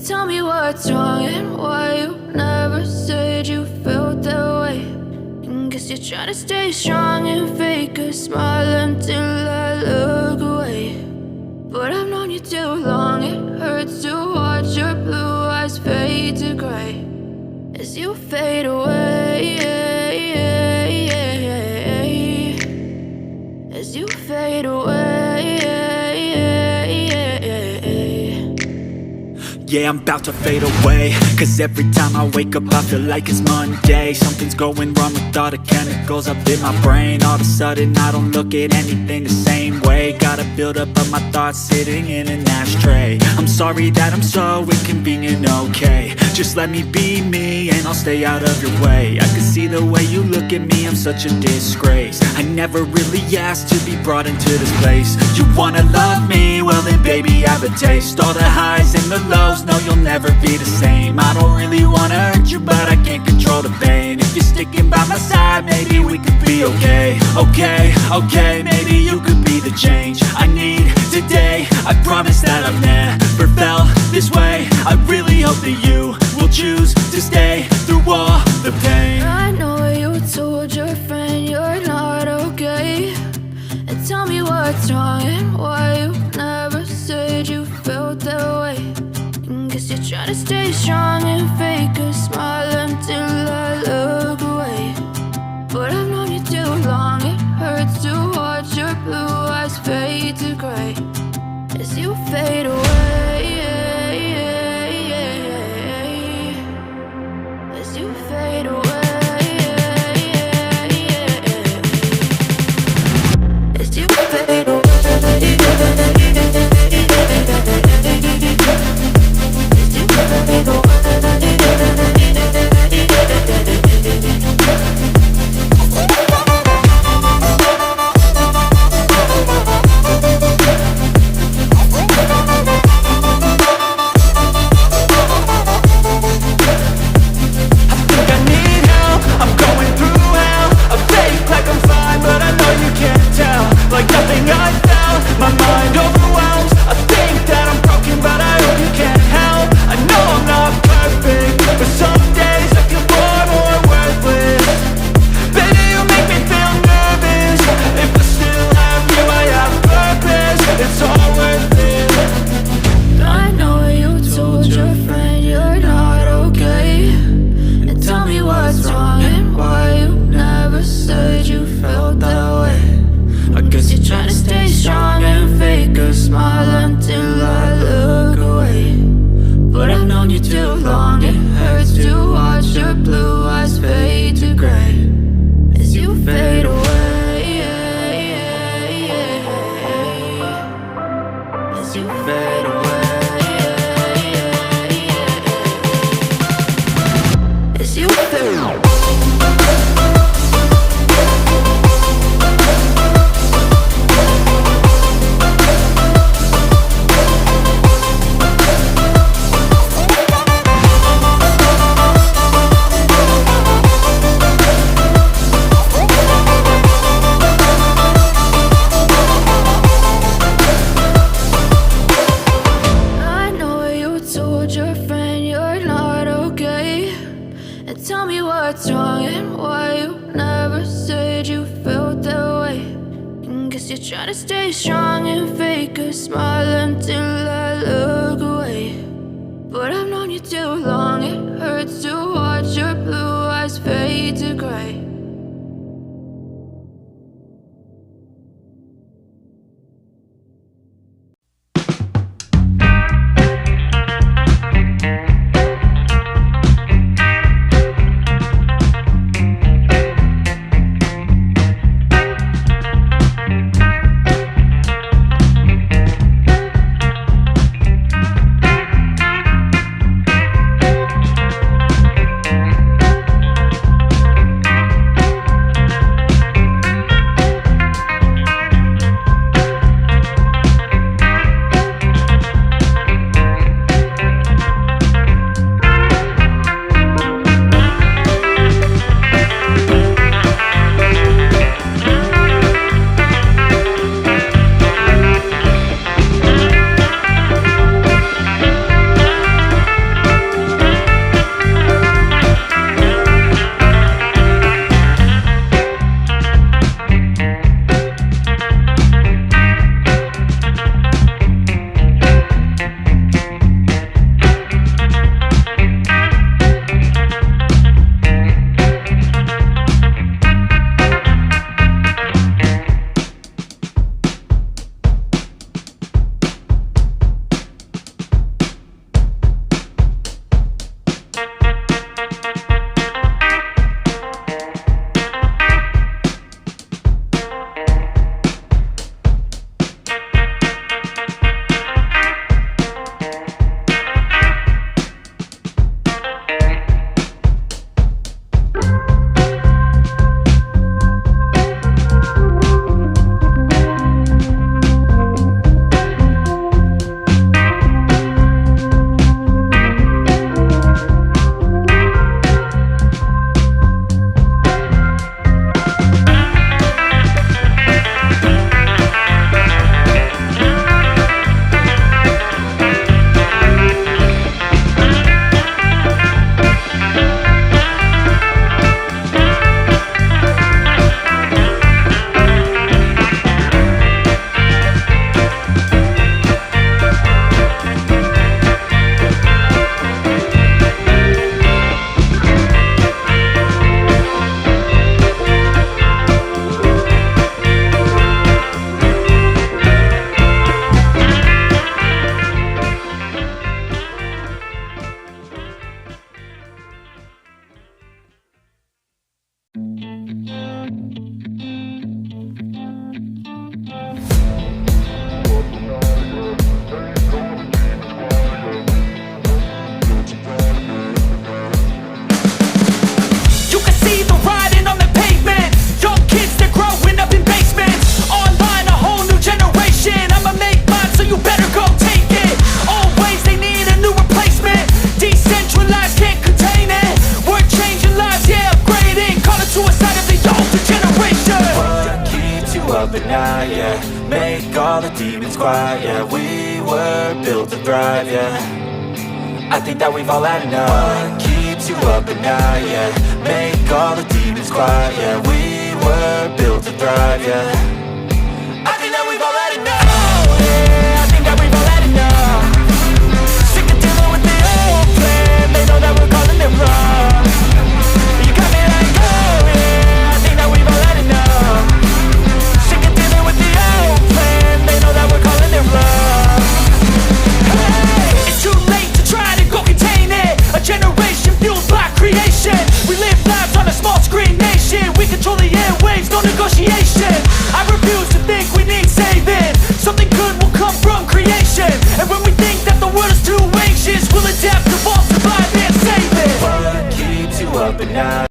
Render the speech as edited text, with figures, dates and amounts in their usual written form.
Tell me what's wrong and why you never said you felt that way. And guess you're trying to stay strong and fake a smile until I look away. But I've known you too long, it hurts to watch your blue eyes fade to gray as you fade away, as you fade away. Yeah, I'm about to fade away, cause every time I wake up I feel like it's Monday. Something's going wrong with all the chemicals up in my brain. All of a sudden I don't look at anything the same way. Got a buildup of my thoughts sitting in an ashtray. I'm sorry that I'm so inconvenient, okay. Just let me be me and I'll stay out of your way. I can see the way you look at me, I'm such a disgrace. I never really asked to be brought into this place. You wanna love me? Well then baby have a taste. All the highs and the lows, no, you'll never be the same. I don't really wanna hurt you, but I can't control the pain. If you're sticking by my side, maybe we could be okay. Okay, maybe you could be the change I need today. I promise that I've never felt this way. I really hope that you will choose to stay through all the pain. I know you told your friend you're not okay. And tell me what's wrong and why you never said you felt that way. Guess you're trying to stay strong and fake a smile until I look away. But I've known you too long, it hurts to watch your blue eyes fade to gray as you fade away, as you fade away, as you fade away. quiet, yeah. We were built to thrive, yeah. I think that we've all had enough. What keeps you up at night, yeah. Make all the demons quiet, yeah. We were built to thrive, yeah. I think that we've all had enough, yeah. I think that we've all had enough. Sick of dealing with the old plan. They know that we're calling it wrong. You got me like, oh yeah. I think that we've all had enough. Sick of dealing with the old plan. They know that we're calling it wrong. Hey, it's too late to try to go contain it. A generation fueled by creation. We live lives on a small screen nation. We control the airwaves, no negotiation. I refuse to think we need saving. Something good will come from creation. And when we think that the world is too anxious, we'll adapt, evolve, survive and save it. What keeps you up at night?